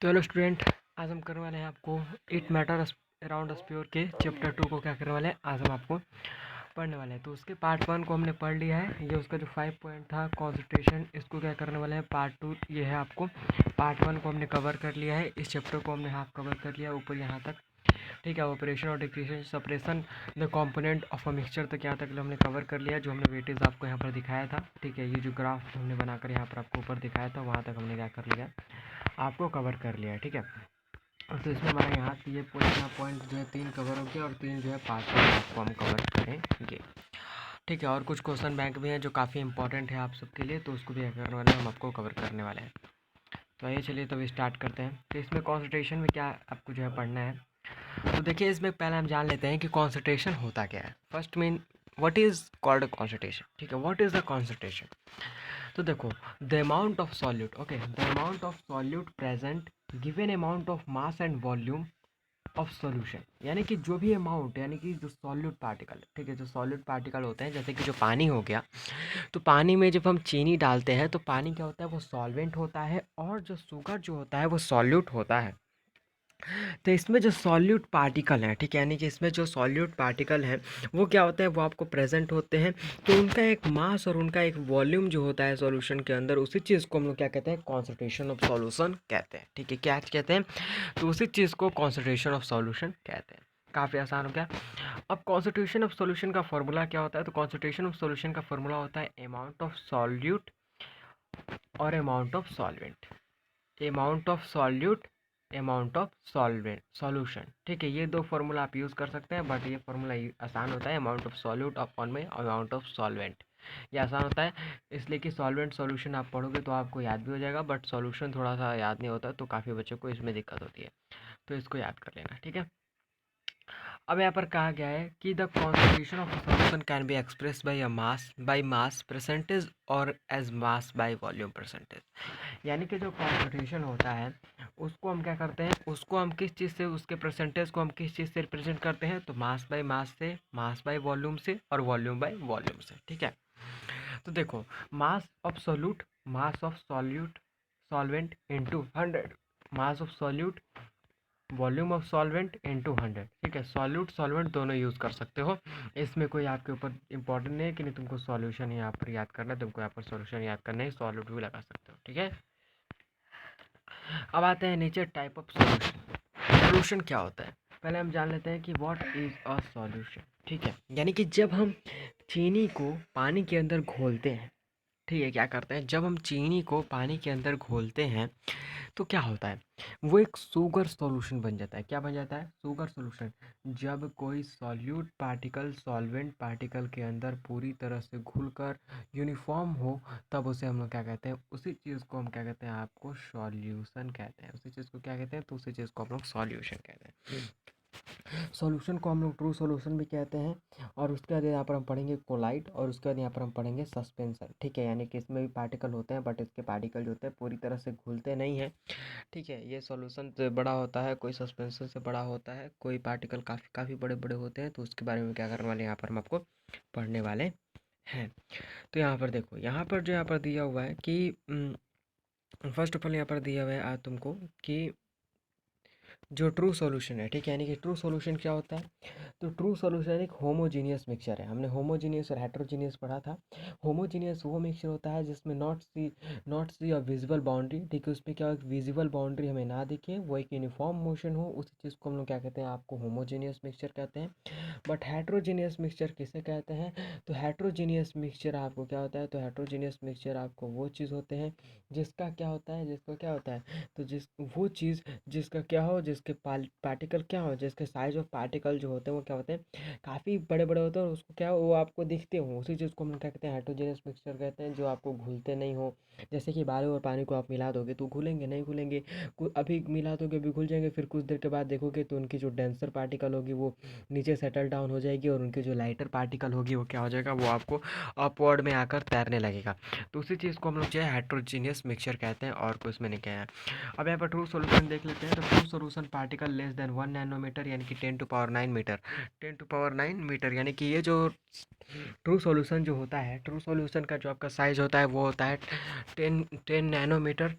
तो hello student, आज हम करने वाले हैं आपको इट मैटर अराउंड स्प्योर के चैप्टर 2 को क्या करने वाले हैं, आज हम आपको पढ़ने वाले हैं। तो उसके पार्ट 1 को हमने पढ़ लिया है। ये उसका जो 5 पॉइंट था कॉन्सेंट्रेशन, इसको क्या करने वाले हैं पार्ट 2 ये है आपको। पार्ट 1 को हमने कवर कर लिया है, इस चैप्टर को हमने हाफ कवर कर लिया ऊपर यहाँ तक। ठीक है, ऑपरेशन और डिक्रीशन separation the component of a mixture तक यहाँ तक हमने कवर कर लिया, जो हमने वेटेज आपको यहाँ पर दिखाया था। ठीक है, ये जो ग्राफ हमने बनाकर यहाँ पर आपको ऊपर दिखाया था वहाँ तक हमने क्या कर लिया, आपको कवर कर लिया है। ठीक है, तो इसमें हमारे यहाँ ये पॉइंट जो है 3 कवर हो गया और 3 जो है पार्ट में आपको हम कवर करेंगे। ठीक है, और कुछ क्वेश्चन बैंक भी हैं जो काफ़ी इंपॉर्टेंट है आप सबके लिए, तो उसको भी करने वाले हम आपको कवर करने वाले हैं। तो आइए चलिए तब स्टार्ट करते हैं। तो इसमें कॉन्सेंट्रेशन में क्या आपको जो है पढ़ना है, तो देखिए इसमें पहले हम जान लेते हैं कि कॉन्सेंट्रेशन होता क्या है। First mean what is called concentration. ठीक है, व्हाट इज़ द कॉन्सेंट्रेशन। तो देखो, the amount of solute, okay, the amount of solute present given amount of mass and volume of solution, यानी कि जो भी अमाउंट, यानी कि जो सॉल्यूट पार्टिकल, ठीक है, जो सॉल्यूट पार्टिकल होते हैं जैसे कि जो पानी हो गया, तो पानी में जब हम चीनी डालते हैं तो पानी क्या होता है, वो सॉल्वेंट होता है, और जो शुगर जो होता है वो सॉल्यूट होता है। तो इसमें जो सॉल्यूट पार्टिकल हैं, ठीक है, यानी कि इसमें जो सॉल्यूट पार्टिकल हैं वो क्या होता है, वो आपको प्रेजेंट होते हैं। तो उनका एक मास और उनका एक वॉल्यूम जो होता है सॉल्यूशन के अंदर, उसी चीज़ को हम लोग क्या कहते हैं, कॉन्सेंट्रेशन ऑफ सॉल्यूशन कहते हैं। ठीक है, क्या कहते हैं, तो उसी चीज़ को कॉन्सेंट्रेशन ऑफ सॉल्यूशन कहते हैं। काफ़ी आसान हो गया। अब कॉन्सेंट्रेशन ऑफ सॉल्यूशन का फॉर्मूला क्या होता है, तो कॉन्सेंट्रेशन ऑफ सॉल्यूशन का फॉर्मूला होता है अमाउंट ऑफ सॉल्यूट और amount of solvent. Amount of solute, amount of solvent solution. ठीक है, ये दो फार्मूला आप यूज़ कर सकते हैं, बट ये फार्मूला आसान होता है, अमाउंट ऑफ सॉल्यूट अपॉन में अमाउंट ऑफ सॉल्वेंट। ये आसान होता है इसलिए कि सॉल्वेंट सॉल्यूशन आप पढ़ोगे तो आपको याद भी हो जाएगा, बट सॉल्यूशन थोड़ा सा याद नहीं होता, तो काफ़ी बच्चों को इसमें दिक्कत होती है, तो इसको याद कर लेना। ठीक है, अब यहाँ पर कहा गया है कि the concentration of solution can be express by mass percentage और as mass by volume percentage. यानी कि जो कॉन्सेंट्रेशन होता है उसको हम क्या करते हैं, उसको हम किस चीज़ से, उसके परसेंटेज को हम किस चीज़ से रिप्रेजेंट करते हैं, तो मास बाई मास से, मास बाई वॉल्यूम से, और वॉल्यूम बाई वॉल्यूम से। ठीक है, तो देखो, mass of solute, mass of solute solvent into 100, mass of solute volume of solvent into 100। ठीक है, सॉल्यूट सॉल्वेंट दोनों यूज़ कर सकते हो, इसमें कोई आपके ऊपर इंपॉर्टेंट नहीं है कि नहीं तुमको सॉल्यूशन यहाँ पर याद करना है, तुमको यहाँ पर सॉल्यूशन याद करना है, सॉल्यूट भी लगा सकते हो। ठीक है, अब आते हैं नीचे टाइप ऑफ सॉल्यूशन। सॉल्यूशन क्या होता है, पहले हम जान लेते हैं कि व्हाट इज़ अ सॉल्यूशन। ठीक है, यानी कि जब हम चीनी को पानी के अंदर घोलते हैं, ठीक है, क्या करते हैं, जब हम चीनी को पानी के अंदर घोलते हैं तो क्या होता है, वो एक शुगर सॉल्यूशन बन जाता है। क्या बन जाता है, शुगर सॉल्यूशन। जब कोई सॉल्यूट पार्टिकल सॉल्वेंट पार्टिकल के अंदर पूरी तरह से घुलकर यूनिफॉर्म हो, तब उसे हम लोग क्या कहते हैं, उसी चीज़ को हम क्या कहते हैं, आपको सॉल्यूशन कहते हैं। उसी चीज़ को क्या कहते हैं, तो उसी चीज़ को हम लोग सॉल्यूशन कहते हैं। सॉल्यूशन को हम लोग ट्रू सॉल्यूशन भी कहते हैं। और उसके बाद यहाँ पर हम पढ़ेंगे कोलाइड, और उसके बाद यहाँ पर हम पढ़ेंगे सस्पेंशन। ठीक है, यानी कि इसमें भी पार्टिकल होते हैं, बट इसके पार्टिकल जो होते हैं पूरी तरह से घुलते नहीं हैं। ठीक है, ये सॉल्यूशन से बड़ा होता है, कोई सस्पेंशन से बड़ा होता है, कोई पार्टिकल काफ़ी काफ़ी बड़े बड़े होते हैं, तो उसके बारे में क्या करने वाले यहाँ पर हम आपको पढ़ने वाले हैं। तो यहाँ पर देखो, यहाँ पर जो यहाँ पर दिया हुआ है कि फर्स्ट ऑफ ऑल यहाँ पर दिया हुआ है आज तुमको कि जो ट्रू सॉल्यूशन है, ठीक है, यानी कि ट्रू सॉल्यूशन क्या होता है, तो ट्रू सॉल्यूशन एक होमोजीनियस मिक्सचर है। हमने होमोजीनियस और हेट्रोजीनियस पढ़ा था। होमोजीनियस वो मिक्सचर होता है जिसमें not see a visible boundary, ठीक है, उसमें क्या विजिबल बाउंड्री हमें ना दिखे, वो एक यूनिफॉर्म मोशन हो, उस चीज़ को हम लोग क्या कहते हैं, आपको होमोजीनियस मिक्सचर कहते हैं। बट हेट्रोजीनियस मिक्सचर किसे कहते हैं, तो हेट्रोजीनियस मिक्सचर आपको क्या होता है, तो हेट्रोजीनियस मिक्सचर आपको वो चीज़ होते हैं जिसका क्या होता है, जिसका क्या होता है, तो वो चीज़ जिसका क्या हो, जिसके पार्टिकल क्या हो, जिसके साइज ऑफ पार्टिकल जो होते हैं वो क्या होते हैं, काफ़ी बड़े बड़े होते हैं, और उसको क्या हो, वो आपको दिखते हो, उसी चीज़ को हम क्या कहते हैं, हेट्रोजेनियस मिक्सचर कहते हैं, जो आपको घुलते नहीं हो। जैसे कि बालू और पानी को आप मिला दोगे तो घुलेंगे नहीं, घुलेंगे, अभी मिला दोगे अभी घुल जाएंगे, फिर कुछ देर के बाद देखोगे तो उनकी जो डेंसर पार्टिकल होगी वो नीचे सेटल डाउन हो जाएगी, और उनकी जो लाइटर पार्टिकल होगी वो क्या हो जाएगा, वो आपको अपवर्ड में आकर तैरने लगेगा। तो उसी चीज़ को हम लोग जो है हेट्रोजीनियस मिक्सचर कहते हैं, और कुछ में नहीं कहना है। अब यहाँ पर ट्रू सॉल्यूशन देख लेते हैं। तो true solution particle less than 1 nanometre, यानी कि 10⁻9 मीटर, 10⁻9 मीटर, यानी कि ये जो ट्रू सॉल्यूशन जो होता है, ट्रू सॉल्यूशन का जो आपका साइज होता है वो होता है 10 नैनोमीटर,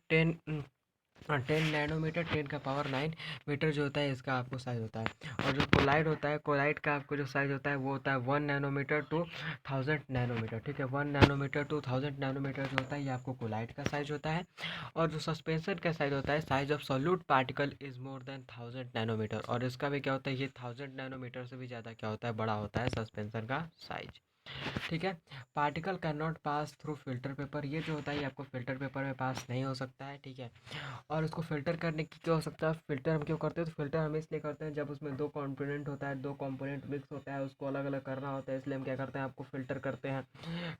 10 नैनोमीटर, 10 का पावर 9 मीटर जो होता है इसका आपको साइज़ होता है। और जो कोलाइड होता है, कोलाइड का आपको जो साइज़ होता है वो होता है 1 नैनोमीटर टू 1000 नैनोमीटर। ठीक है, 1 नैनोमीटर टू 1000 नैनोमीटर जो होता है ये आपको कोलाइड का साइज़ होता है। और जो सस्पेंशन का साइज़ होता है, size of solute particle is more than 1000 nanometre. और इसका भी क्या होता है, ये 1000 नैनोमीटर से भी ज़्यादा क्या होता है, बड़ा होता है सस्पेंशन का साइज। ठीक है। Particle can not pass through filter paper, ये जो होता है ये आपको फिल्टर पेपर में पास नहीं हो सकता है। ठीक है। और उसको फ़िल्टर करने की क्या हो सकता है, फ़िल्टर हम क्यों करते हैं, तो फ़िल्टर हम इसलिए करते हैं जब उसमें दो कंपोनेंट होता है, दो कंपोनेंट मिक्स होता है, उसको अलग अलग करना होता है, इसलिए हम क्या करते हैं, आपको फ़िल्टर करते हैं।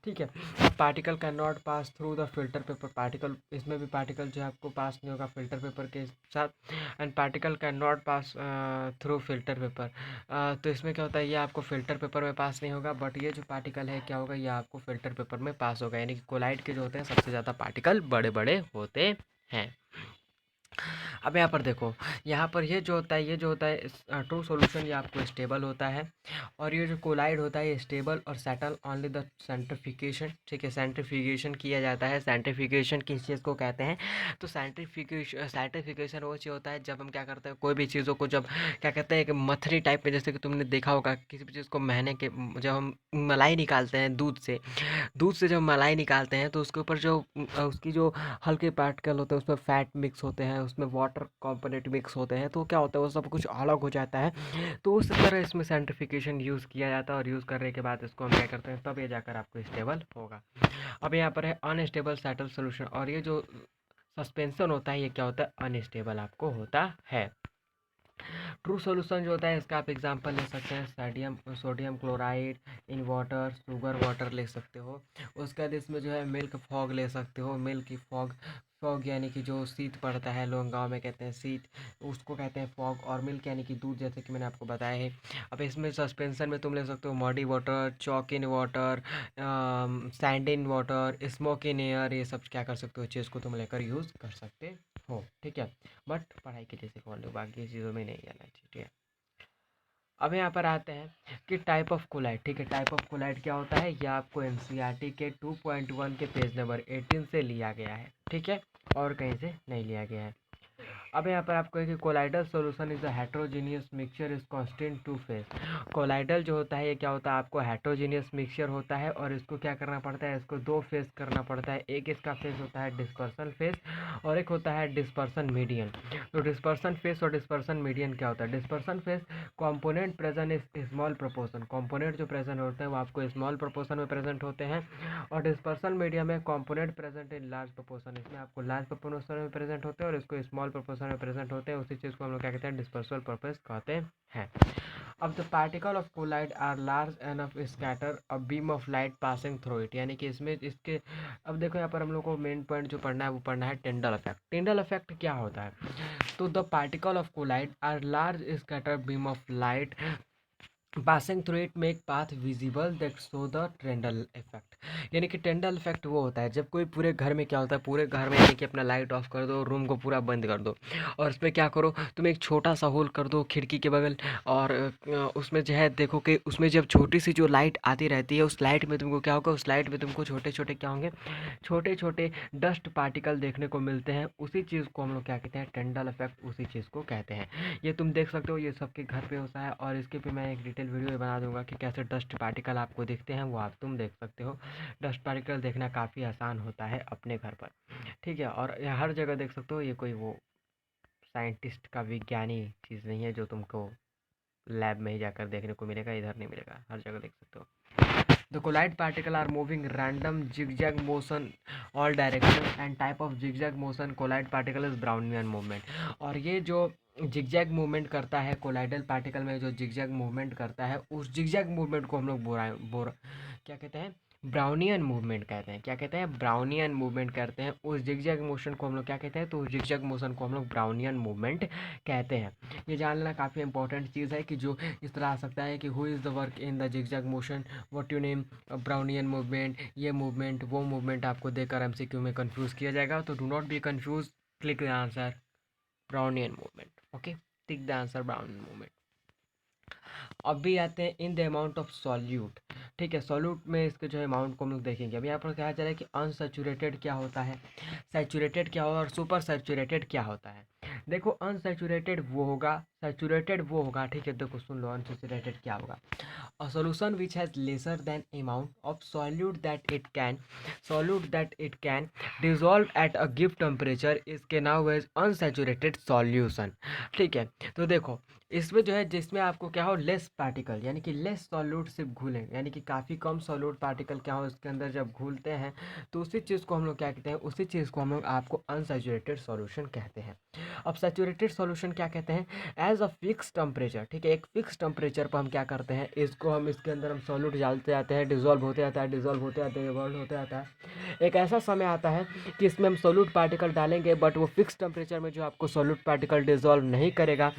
ठीक है। Particle can not pass through the filter paper, particle इसमें भी पार्टिकल जो है आपको पास नहीं होगा फिल्टर पेपर के साथ। And particle can not pass through filter paper, तो इसमें क्या होता है, ये आपको फिल्टर पेपर में पास नहीं होगा, बट ये जो पार्टिकल है क्या होगा, ये आपको फिल्टर पेपर में पास होगा। यानी कि कोलाइड के जो होते हैं सबसे ज़्यादा पार्टिकल बड़े बड़े होते हैं। अब यहाँ पर देखो, यहाँ पर ये जो होता है, ये जो होता है ट्रू सॉल्यूशन, ये आपको स्टेबल होता है। और ये जो कोलाइड होता है ये स्टेबल और सेटल ओनली द सेंट्रीफिकेशन। ठीक है, सेंट्रीफिकेशन किया जाता है। सेंट्रीफिकेशन किस चीज़ को कहते हैं, तो सेंट्रीफिकेशन वो चीज़ होता है जब हम क्या करते हैं, कोई भी चीज़ों को जब क्या कहते हैं, एक मथनी टाइप में, जैसे कि तुमने देखा होगा किसी भी चीज़ को महीने के, जब हम मलाई निकालते हैं दूध से जब मलाई निकालते हैं तो उसके ऊपर जो उसकी जो हल्के पार्टिकल होते हैं, उसमें फैट मिक्स होते हैं, उसमें वाटर कंपोनेंट मिक्स होते हैं, तो क्या होता है वो सब कुछ अलग हो जाता है। तो उस तरह इसमें सेंट्रीफिकेशन यूज़ किया जाता है, और यूज़ करने के बाद इसको हम क्या करते हैं, तब ये जाकर आपको स्टेबल होगा। अब यहाँ पर है अनस्टेबल सेटल सोल्यूशन, और ये जो सस्पेंशन होता है ये क्या होता है, अनस्टेबल आपको होता है। ट्रू सॉल्यूशन जो होता है इसका आप एग्जांपल ले सकते हैं, sodium chloride in water, sugar water ले सकते हो। उसके बाद इसमें जो है मिल्क फॉग ले सकते हो, मिल्क फॉग। फॉग यानी कि जो शीत पड़ता है, लोग गाँव में कहते हैं शीत, उसको कहते हैं फॉग। और मिल्क यानी कि दूध, जैसे कि मैंने आपको बताया है। अब इसमें सस्पेंशन में तुम ले सकते हो muddy water, chalk in water, sand in water, smoke in air, ये सब क्या कर सकते हो, चीज़ को तुम लेकर यूज़ कर सकते हो। ठीक है, बट पढ़ाई के जैसे फॉलो लो, बाकी चीज़ों में नहीं जाना चाहिए। ठीक है। अब यहाँ पर आते हैं कि टाइप ऑफ कोलाइड। ठीक है, टाइप ऑफ कोलाइड क्या होता है, यह आपको एनसीईआरटी के 2.1 के पेज नंबर 18 से लिया गया है। ठीक है, और कहीं से नहीं लिया गया है। अब यहाँ पर आपको है कि colloidal solution is a heterogeneous mixture is constant two phase. Colloidal जो होता है ये क्या होता है, आपको हेट्रोजीनियस मिक्सचर होता है, और इसको क्या करना पड़ता है, इसको दो फेज करना पड़ता है। एक इसका फेज होता है डिस्पर्सन फेज, और एक होता है डिस्पर्सन मीडियन। तो डिस्पर्सन फेज और डिस्पर्सन मीडियन क्या होता है, dispersion phase component present is small proportion, component जो प्रेजेंट होते हैं वो आपको स्मॉल प्रोपोर्शन में प्रेजेंट होते हैं। और डिस्पर्सन मीडियम में component present in large proportion, इसमें आपको लार्ज प्रोपोर्शन में प्रेजेंट होते हैं और इसको स्मॉल प्रोपोर्शन में प्रेजेंट होते हैं। उसी चीज़ को हम लोग क्या कहते हैं, डिस्पर्सल पर्पस कहते हैं। अब the particle of colloid are large enough scatter a beam of light passing through it, यानी कि इसमें इसके, अब देखो यहाँ पर हम लोग को मेन पॉइंट जो पढ़ना है वो पढ़ना है टिंडल इफेक्ट। टिंडल इफेक्ट क्या होता है, तो the particle of colloid are large scatter beam of light passing through it make path visible that show the Tyndall effect. यानी कि टेंडल इफेक्ट वो होता है जब कोई पूरे घर में क्या होता है, पूरे घर में यानी कि अपना लाइट ऑफ कर दो, रूम को पूरा बंद कर दो, और उस पर क्या करो, तुम एक छोटा सा होल कर दो खिड़की के बगल, और उसमें जो है देखो कि उसमें जब छोटी सी जो लाइट आती रहती है, उस लाइट में तुमको क्या होगा, उस लाइट में तुमको छोटे छोटे क्या होंगे, छोटे छोटे डस्ट पार्टिकल देखने को मिलते हैं। उसी चीज़ को हम लोग क्या कहते हैं, टेंडल इफेक्ट, उसी चीज़ को कहते हैं। ये तुम देख सकते हो, ये सबके घर पे होता है, और इसके पे मैं एक डिटेल वीडियो बना दूंगा कि कैसे डस्ट पार्टिकल आपको दिखते हैं, वो आप तुम देख सकते हो। डस्ट पार्टिकल देखना काफ़ी आसान होता है अपने घर पर। ठीक है, और ये हर जगह देख सकते हो, ये कोई वो साइंटिस्ट का विज्ञानी चीज़ नहीं है जो तुमको लैब में ही जाकर देखने को मिलेगा, इधर नहीं मिलेगा, हर जगह देख सकते हो। The collide particle are moving random zigzag motion all direction and type of zigzag motion collide particle is Brownian movement। और ये जो जिगजैग मूवमेंट करता है कोलाइडल पार्टिकल में, जो जिगजैग मूवमेंट करता है, उस जिगजैग मूवमेंट को हम लोग क्या कहते हैं, ब्राउनियन मूवमेंट कहते हैं। क्या कहते हैं, ब्राउनियन मूवमेंट करते हैं। उस जिगजैग मोशन को हम लोग क्या कहते हैं, तो उस जिगजैग मोशन को हम लोग ब्राउनियन मूवमेंट कहते हैं। ये जान लेना काफ़ी इंपॉर्टेंट चीज़ है कि जो इस तरह आ सकता है कि who is the work in the zigzag motion, what you name, Brownian movement, ये मूवमेंट वो मूवमेंट आपको देकर एमसीक्यू में कंफ्यूज किया जाएगा, तो do not be confuse, click the answer Brownian movement. Okay, tick the answer Brownian movement. अभी आते हैं in the amount of solute. ठीक है, सॉल्यूट में इसके जो है अमाउंट को हम लोग देखेंगे। अभी यहाँ पर कहा जा रहा है कि अनसैचुरेटेड क्या होता है, सैचुरेटेड क्या होगा और सुपर सैचुरेटेड क्या होता है। देखो अनसैचुरेटेड वो होगा, सैचुरेटेड वो होगा। ठीक है, देखो सुन लो अनसैचुरेटेड क्या होगा। A solution which has lesser than amount of solute that it can dissolve at a given temperature is now as unsaturated solution। ठीक है, तो देखो इसमें जो है जिसमें आपको क्या हो लेस पार्टिकल यानी कि लेस सॉल्यूट सिर्फ घुले, यानी कि काफ़ी कम सॉल्यूट पार्टिकल क्या हो इसके अंदर जब घुलते हैं तो उसी चीज़ को हम लोग क्या कहते हैं, उसी चीज़ को हम लोग आपको अनसैचुरेटेड सॉल्यूशन कहते हैं। अब सैचुरेटेड सॉल्यूशन क्या कहते हैं, एज अ फिक्स टेम्परेचर। ठीक है, एक फिक्स टेम्परेचर पर हम क्या करते हैं, इसको हम इसके अंदर हम सॉल्यूट डालते जाते हैं, डिजोल्व होते जाता है, डिजोल्व होते जाते हैं, इवॉल्व होते जाता है। एक ऐसा समय आता है कि इसमें हम सॉल्यूट पार्टिकल डालेंगे बट वो फिक्स टेम्परेचर में जो आपको सॉल्यूट पार्टिकल डिजोल्व नहीं करेगा,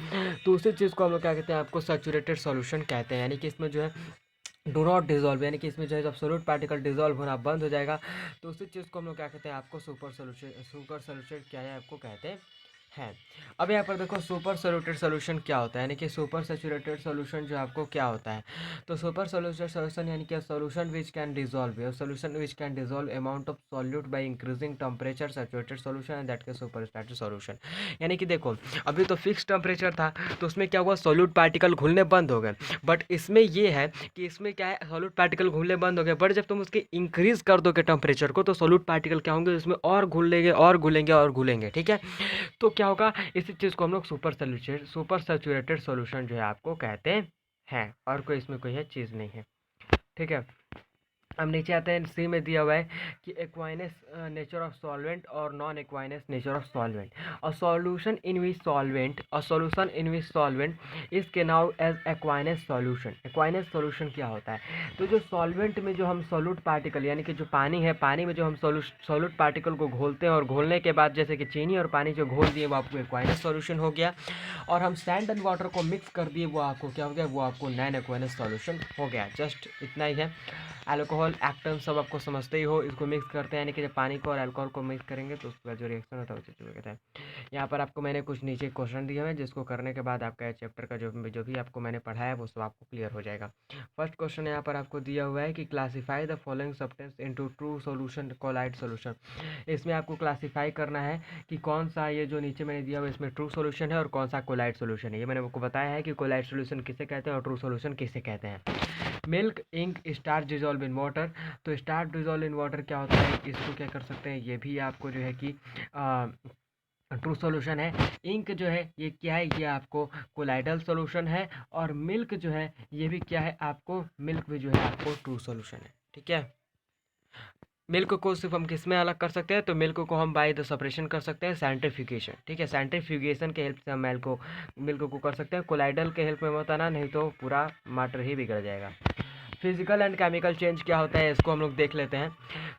तो उसी चीज़ को हम लोग क्या कहते हैं, आपको सैचुरेटेड सॉल्यूशन कहते हैं। यानी कि इसमें जो है डू नॉट डिजोल्व, यानी कि इसमें जो है जब सॉल्यूट पार्टिकल डिजोल्व होना बंद हो जाएगा तो उसी चीज़ को हम लोग क्या कहते हैं, आपको सुपर सॉल्यूशन क्या है आपको कहते हैं। अब यहाँ पर देखो सुपर सैचुरेटेड सॉल्यूशन क्या होता है, यानी कि सुपर सैचुरेटेड सॉल्यूशन जो आपको क्या होता है, तो सुपर सैचुरेटेड सॉल्यूशन यानी कि solution which can dissolve, solution which can dissolve amount of solute by increasing temperature saturated solution and that के सुपर सैचुरेटेड सॉल्यूशन। यानी कि देखो अभी तो फिक्स टेम्परेचर था तो उसमें क्या हुआ, सॉल्यूट पार्टिकल घुलने बंद हो गए, बट इसमें ये है कि इसमें क्या है, सॉल्यूट पार्टिकल घुलने बंद हो गए, बट जब तुम उसके इंक्रीज कर दोगे टेम्परेचर को तो सॉल्यूट पार्टिकल क्या होंगे, उसमें और घुलेंगे और घुलेंगे और घुलेंगे। ठीक है, तो क्या होगा, इसी चीज़ को हम लोग सुपर सैचुरेटेड सॉल्यूशन जो है आपको कहते हैं, और कोई इसमें कोई है चीज़ नहीं है। ठीक है, अब नीचे आते हैं, सी में दिया हुआ है कि एक्वाइनस नेचर ऑफ सॉल्वेंट और non aqueous nature of solvent. A solution in which solvent is known as aqueous solution. Aqueous solution क्या होता है, तो जो सॉल्वेंट में जो हम सॉल्यूट पार्टिकल यानी कि जो पानी है, पानी में जो हम सॉल्यूट पार्टिकल को घोलते हैं और घोलने के बाद जैसे कि चीनी और पानी जो घोल दिए वो आपको एक्वाइनस सॉल्यूशन हो गया, और हम सैंड एंड वाटर को मिक्स कर दिए वो आपको क्या हो गया, वो आपको नॉन एक्वाइनस सॉल्यूशन हो गया। जस्ट इतना ही है। अल्कोहल एक्टन सब आपको समझते ही हो, इसको मिक्स करते हैं, यानी कि जब पानी को और अल्कोहल को मिक्स करेंगे तो उसका जो रिएक्शन होता है उसे कहते हैं। यहाँ पर आपको मैंने कुछ नीचे क्वेश्चन दिए हैं जिसको करने के बाद आपका चैप्टर का जो भी आपको मैंने पढ़ाया वो सब आपको क्लियर हो जाएगा। फर्स्ट क्वेश्चन यहाँ पर आपको दिया हुआ है कि classify the following substance into true solution colloid solution. इसमें आपको क्लासीफाई करना है कि कौन सा ये जो नीचे मैंने दिया हुआ है इसमें ट्रू सॉल्यूशन है और कौन सा कोलाइड सॉल्यूशन है। ये मैंने आपको बताया है कि कोलाइड सॉल्यूशन किसे कहते हैं और ट्रू सॉल्यूशन किसे कहते हैं। Milk ink starch dissolve in water, तो स्टार्च डिजोल्व इन वाटर क्या होता है, इसको क्या कर सकते हैं, ये भी आपको जो है कि ट्रू सॉल्यूशन है। इंक जो है ये क्या है, ये आपको कोलाइडल सॉल्यूशन है, और मिल्क जो है ये भी क्या है, आपको मिल्क भी जो है आपको ट्रू सॉल्यूशन है। ठीक है, मिल्क को सिर्फ हम किस में अलग कर सकते हैं, तो मिल्क को हम बाय द सेपरेशन कर सकते हैं, सेंट्रीफ्यूगेशन। ठीक है, सेंट्रीफ्यूगेशन के हेल्प से हम मिल्क को कर सकते हैं, कोलाइडल के हेल्प में मत आना, नहीं तो पूरा मैटर ही बिगड़ जाएगा। फिजिकल एंड केमिकल चेंज क्या होता है इसको हम लोग देख लेते हैं।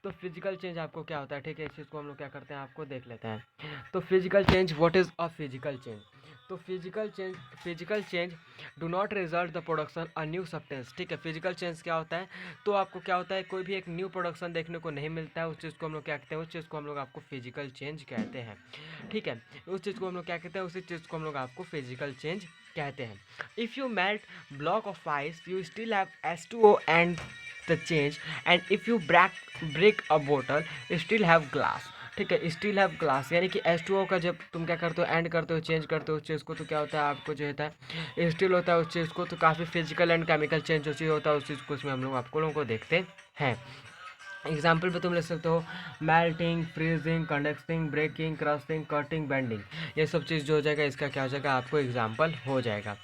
तो फिजिकल चेंज आपको क्या होता है, ठीक है, इस चीज़ को हम लोग क्या करते हैं आपको देख लेते हैं। तो physical change, what is a physical change, तो physical change do not result the production a new substance. ठीक है, फिजिकल चेंज क्या होता है, तो आपको क्या होता है, कोई भी एक न्यू प्रोडक्शन देखने को नहीं मिलता है, उस चीज़ को हम लोग क्या कहते हैं, उस चीज़ को हम लोग आपको फिजिकल चेंज कहते हैं। ठीक है, उस चीज़ को हम लोग क्या कहते हैं, उसी चीज़ को हम लोग आपको फिजिकल चेंज कहते हैं। If you melt block of ice you still have H2O and the change, and if you break a bottle still have glass. ठीक है, स्टिल हैव ग्लास, यानी कि H2O का जब तुम क्या करते हो, एंड करते हो, चेंज करते हो उस चीज़ को, तो क्या होता है आपको जो होता है स्टिल होता है उस चीज़ को, तो काफ़ी फिजिकल एंड केमिकल चेंज जो चीज़ होता है उस चीज़ को इसमें हम लोग आपको लोगों को देखते हैं। एग्जाम्पल पे तुम ले सकते हो melting, freezing, conducting, breaking, crushing, cutting, bending, ये सब चीज़ जो हो जाएगा इसका क्या हो जाएगा, आपको एग्जाम्पल हो जाएगा।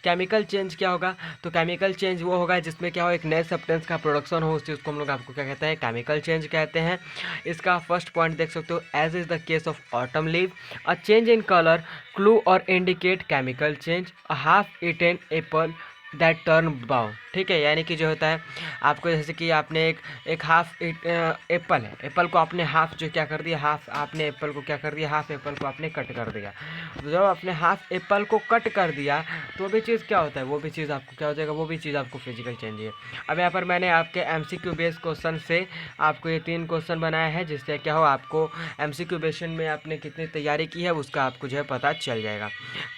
केमिकल चेंज क्या होगा, तो केमिकल चेंज वो होगा जिसमें क्या हो, एक नए सब्सटेंस का प्रोडक्शन हो, उस चीज़ को हम लोग आपको क्या कहते हैं, केमिकल चेंज कहते हैं। इसका फर्स्ट पॉइंट देख सकते हो, as is the case of autumn leave, a change in colour clue और indicate chemical change, a half eaten apple that turn बाउ, ठीक है, यानी कि जो होता है आपको, जैसे कि आपने एक हाफ एप्पल है, एप्पल को आपने हाफ जो क्या कर दिया, हाफ आपने एप्पल को क्या कर दिया, हाफ एप्पल को आपने कट कर दिया। तो जब आपने हाफ एप्पल को कट कर दिया तो वो भी चीज़ क्या होता है, वो भी चीज़ आपको क्या हो जाएगा, वो भी चीज़ आपको फिजिकल चेंज है। अब यहाँ पर मैंने आपके MCQ बेस्ड क्वेश्चन से आपको ये 3 क्वेश्चन बनाया है, जिससे क्या हो आपको MCQ बेस्ड में आपने कितनी तैयारी की है उसका आपको जो है पता चल जाएगा,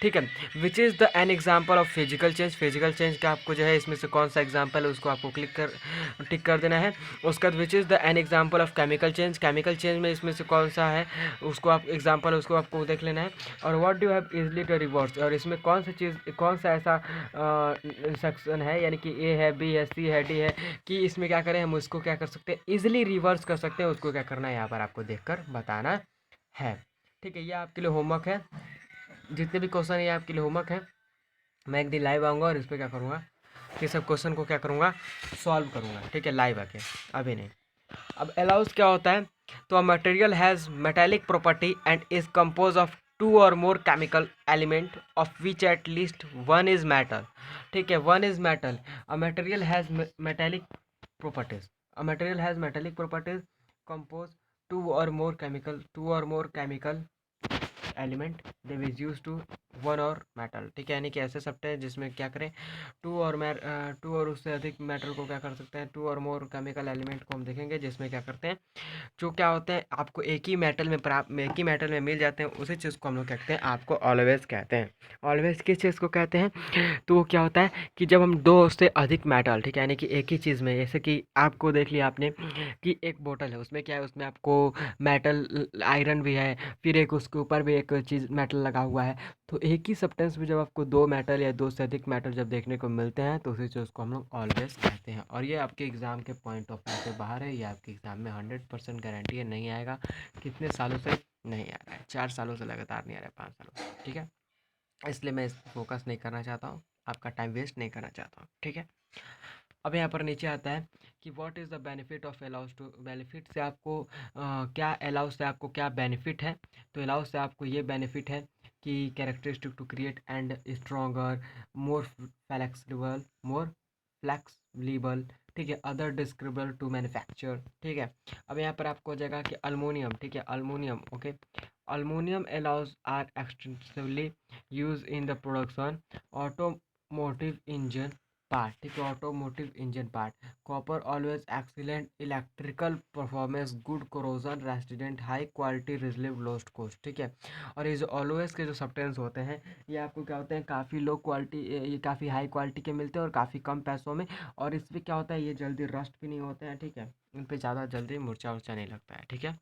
ठीक है। Which is the an example of physical change, physical change का आपको जो है इसमें से कौन सा एग्जाम्पल है उसको आपको टिक कर देना है। उसका which is the an example of chemical change, chemical change में इसमें से कौन सा है उसको आप एग्जाम्पल उसको आपको देख लेना है। और what do have easily to reverse, और इसमें कौन सा चीज़, कौन सा ऐसा सेक्शन है, यानी कि ए है, बी है, सी है, डी है, कि इसमें क्या करें हम उसको क्या कर सकते हैं, इजिली रिवर्स कर सकते हैं, उसको क्या करना है यहाँ पर आपको देखकर बताना है, ठीक है। ये आपके लिए होमवर्क है, जितने भी क्वेश्चन है ये आपके लिए होमवर्क है। मैं एक दिन लाइव आऊँगा और इस पर क्या करूँगा कि सब क्वेश्चन को क्या करूँगा, सॉल्व करूँगा, ठीक है, लाइव आके, अभी नहीं। अब अलाउज क्या होता है, तो a material has metallic property and is compose of two or more chemical element of which at least one is metal, ठीक है, one is metal. A material has metallic properties, a material has metallic properties compose two or more chemical element they is use to one or metal, ठीक है, यानी कि ऐसे substance हैं जिसमें क्या करें टू और उससे अधिक मेटल को क्या कर सकते हैं, to or more chemical element को हम देखेंगे जिसमें क्या करते हैं, जो क्या होते हैं आपको एक ही मेटल में मिल जाते हैं, उसी चीज़ को हम लोग कहते हैं आपको ऑलवेज कहते हैं। ऑलवेज किस चीज़ को कहते हैं, तो वो क्या होता है कि जब हम दो से अधिक मेटल, ठीक है, यानी कि एक ही चीज़ में, जैसे कि आपको देख लिया आपने कि एक बोतल है, उसमें क्या है, उसमें आपको मेटल आयरन भी है, फिर एक उसके ऊपर भी एक चीज़ मेटल लगा हुआ है। तो एक ही सब्सटेंस में जब आपको दो मेटल या दो से अधिक मेटल जब देखने को मिलते हैं तो उसी चीज़ को हम लोग ऑलवेज कहते हैं। और ये आपके एग्ज़ाम के पॉइंट ऑफ व्यू से बाहर है, ये आपके एग्ज़ाम में 100% गारंटी है नहीं आएगा। कितने सालों से नहीं आ रहा है, 4 सालों से लगातार नहीं आ रहा है, 5 सालों से, ठीक है। इसलिए मैं इस पर फोकस नहीं करना चाहता हूँ, आपका टाइम वेस्ट नहीं करना चाहता हूँ, ठीक है। अब यहाँ पर नीचे आता है कि what is the benefit of alloys to, benefit से आपको क्या, अलाउस से आपको क्या बेनिफिट है, तो अलाउस से आपको ये बेनिफिट है कि characteristic to create and stronger, more flexible, ठीक है, अदर डिस्क्रिबल टू मैन्युफैक्चर, ठीक है। अब यहाँ पर आपको हो जाएगा कि अल्मोनियम, ठीक है, aluminium, okay, aluminium alloys are extensively use in the production automotive engine part, ठीक है, automotive engine part. Copper always excellent electrical performance, good corrosion resistant, high quality, resilient, lowest cost, ठीक है। और ये जो ऑलवेज के जो सब्सटेंस होते हैं ये आपको क्या होते हैं, काफ़ी लो क्वालिटी, ये काफ़ी हाई क्वालिटी के मिलते हैं और काफ़ी कम पैसों में, और इसमें क्या होता है ये जल्दी रस्ट भी नहीं होते हैं, ठीक है, इन पर ज़्यादा जल्दी मुरझा उर्चा नहीं लगता है, ठीक है।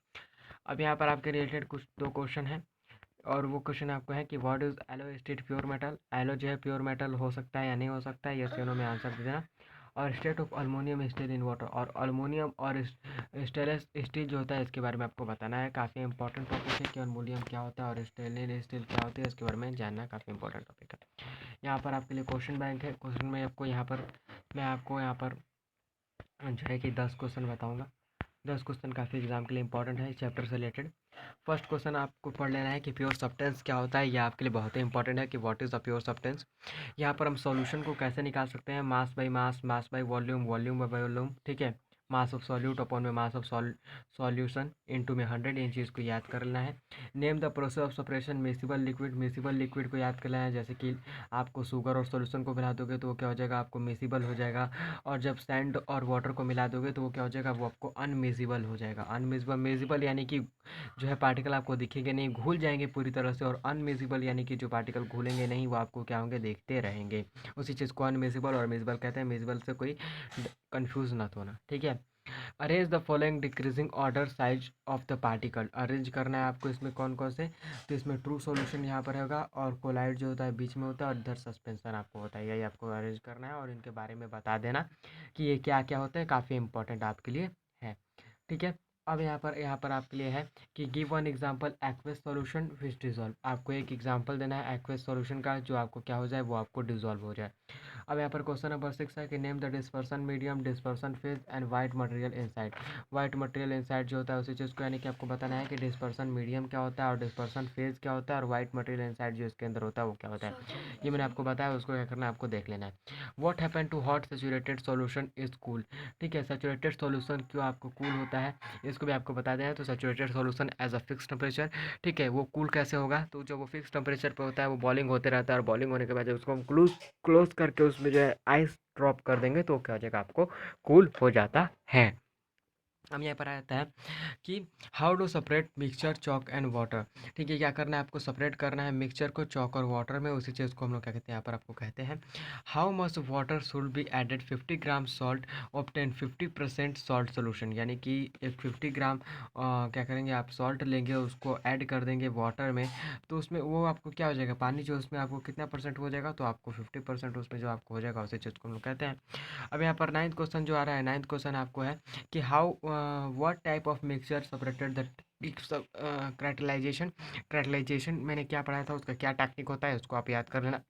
अब यहाँ पर आपके रिलेटेड कुछ दो क्वेश्चन हैं, और वो क्वेश्चन आपको है कि what is alloy state pure metal, alloy जो है प्योर मेटल हो सकता है या नहीं हो सकता है, यस या नो में आंसर दे देना। और state of aluminium steel in water, और अल्मोनियम और स्टेनलेस स्टील जो होता है इसके बारे में आपको बताना है। काफ़ी इंपॉर्टेंट टॉपिक है कि अल्मोनियम क्या होता है और स्टेनलेस स्टील क्या होती है, इसके बारे में जानना काफ़ी इंपॉर्टेंट टॉपिक है। यहाँ पर आपके लिए क्वेश्चन बैंक है, क्वेश्चन में आपको यहाँ पर मैं आपको यहाँ पर जो है कि 10 क्वेश्चन बताऊँगा। 10 क्वेश्चन काफ़ी एग्जाम के लिए इंपॉर्टेंट है इस चैप्टर से रिलेटेड। फर्स्ट क्वेश्चन आपको पढ़ लेना है कि प्योर सब्सटेंस क्या होता है, ये आपके लिए बहुत ही इंपॉर्टेंट है कि what is the pure substance. यहाँ पर हम सॉल्यूशन को कैसे निकाल सकते हैं, mass by mass, mass by volume, volume by volume, ठीक है, मास ऑफ सॉल्यूट अपॉन में मास ऑफ सॉल्यूशन इनटू में 100, इन चीज़ को याद कर लेना है। Name the process of separation miscible liquid, miscible liquid को याद कर लेना है, जैसे कि आपको शुगर और सॉल्यूशन को मिला दोगे तो वो क्या हो जाएगा, आपको मिसिबल हो जाएगा, और जब सैंड और वाटर को मिला दोगे तो वो क्या हो जाएगा, वो आपको अनमिजिबल हो जाएगा। अनमिजिबल, मिजिबल यानी कि जो है पार्टिकल आपको दिखेंगे नहीं, घुल जाएंगे पूरी तरह से, और अनमिजिबल यानी कि जो पार्टिकल घुलेंगे नहीं वो आपको क्या होंगे, देखते रहेंगे। उसी चीज़ को अनमिजिबल और मिजिबल कहते हैं, मिजिबल से कोई कंफ्यूज ना होना, ठीक है। Arrange the following decreasing order size of the particle, arrange करना है आपको इसमें कौन कौन से, तो इसमें ट्रू सॉल्यूशन यहाँ पर होगा, और कोलाइड जो होता है बीच में होता है, और इधर सस्पेंशन आपको होता है, यही आपको अरेंज करना है और इनके बारे में बता देना कि ये क्या क्या होता है, काफ़ी इंपॉर्टेंट आपके लिए है, ठीक है। अब यहाँ पर आपके लिए है कि give one example aqueous solution which dissolve. आपको एक एग्जांपल देना है एक्वस सॉल्यूशन का जो आपको क्या हो जाए, वो आपको डिजॉल्व हो जाए। अब यहाँ पर क्वेश्चन नंबर 6 है कि name the dispersion medium, dispersion phase and white material inside. White material inside जो होता है उसी चीज़ को यानी कि आपको बताना है कि डिस्पर्सन मीडियम क्या होता है और डिस्पर्सन फेज क्या होता है और वाइट मटेरियल इनसाइड जो इसके अंदर होता है वो क्या होता है। ये मैंने आपको बताया, उसको क्या करना है आपको देख लेना है। What happen to hot saturated solution is cool. ठीक है, सेचुरेटेड सॉल्यूशन क्यों आपको कूल होता है इसको भी आपको बता दें। तो saturated solution as a fix temperature, ठीक है, वो कूल कैसे होगा, तो जब वो फिक्स टेम्परेचर पे होता है वो बॉइलिंग होते रहता है और बॉइलिंग होने के बाद जब उसको हम क्लोज करके उसमें जो है आइस ड्रॉप कर देंगे तो क्या हो जाएगा, आपको कूल हो जाता है। अब यहाँ पर आता है कि how to separate mixture chalk and water. ठीक है, क्या करना है आपको सेपरेट करना है मिक्सचर को चॉक और वाटर में। उसी चीज़ को हम लोग क्या कहते हैं यहाँ पर आपको कहते हैं how much water should be added 50 gram salt obtain 50% salt solution. यानी कि एक 50 ग्राम क्या करेंगे आप सॉल्ट लेंगे उसको ऐड कर देंगे वाटर में, तो उसमें वो आपको क्या हो जाएगा, पानी जो उसमें आपको कितना परसेंट हो जाएगा, तो आपको 50% उसमें जो आपको हो जाएगा उसी चीज़ को हम लोग कहते हैं। अब यहाँ पर 9th क्वेश्चन जो आ रहा है, 9th क्वेश्चन आपको है कि how what type of mixture separated the crystallization. Crystallization मैंने क्या पढ़ाया था, उसका क्या टेक्निक होता है उसको आप याद कर लेना,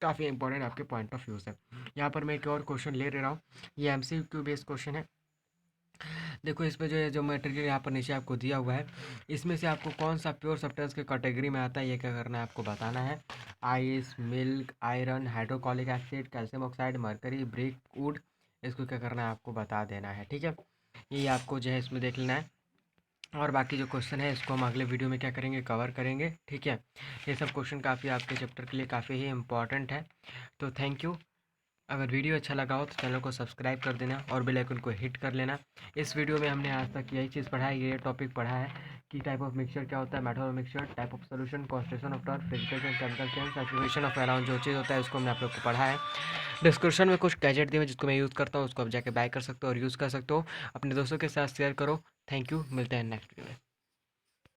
काफ़ी इंपॉर्टेंट आपके पॉइंट ऑफ व्यू से। यहाँ पर मैं एक और क्वेश्चन ले रहा हूँ, ये MCQ बेस्ड क्वेश्चन है। देखो इसमें जो है जो मटेरियल यहाँ पर नीचे आपको दिया हुआ है इसमें से आपको कौन सा प्योर सब्सटेंस के कैटेगरी में आता है, ये क्या करना है आपको बताना है। Ice, milk, iron, hydrochloric acid, calcium oxide, mercury, brick, would, इसको क्या करना है आपको बता देना है। ठीक है, ये आपको जो है इसमें देख लेना है और बाकी जो क्वेश्चन है इसको हम अगले वीडियो में क्या करेंगे, कवर करेंगे। ठीक है, ये सब क्वेश्चन काफ़ी आपके चैप्टर के लिए काफ़ी ही इंपॉर्टेंट है। तो थैंक यू। अगर वीडियो अच्छा लगा हो तो चैनल को सब्सक्राइब कर देना और बेल आइकन को हिट कर लेना। इस वीडियो में हमने आज तक यही चीज़ पढ़ा है, ये टॉपिक पढ़ा है कि टाइप ऑफ मिक्सचर क्या होता है, method of mixture, type of solution, concentration of torque, physical and chemical change, saturation of around जो चीज़ होता है उसको हमने आप लोग को पढ़ा है। डिस्क्रिप्शन में कुछ गैजेट दिए हुए जिसको मैं यूज़ करता हूँ, उसको आप जाके बाय कर सकते हो और यूज़ कर सकते हो। अपने दोस्तों के साथ शेयर करो। थैंक यू, मिलते हैं नेक्स्ट वीडियो में।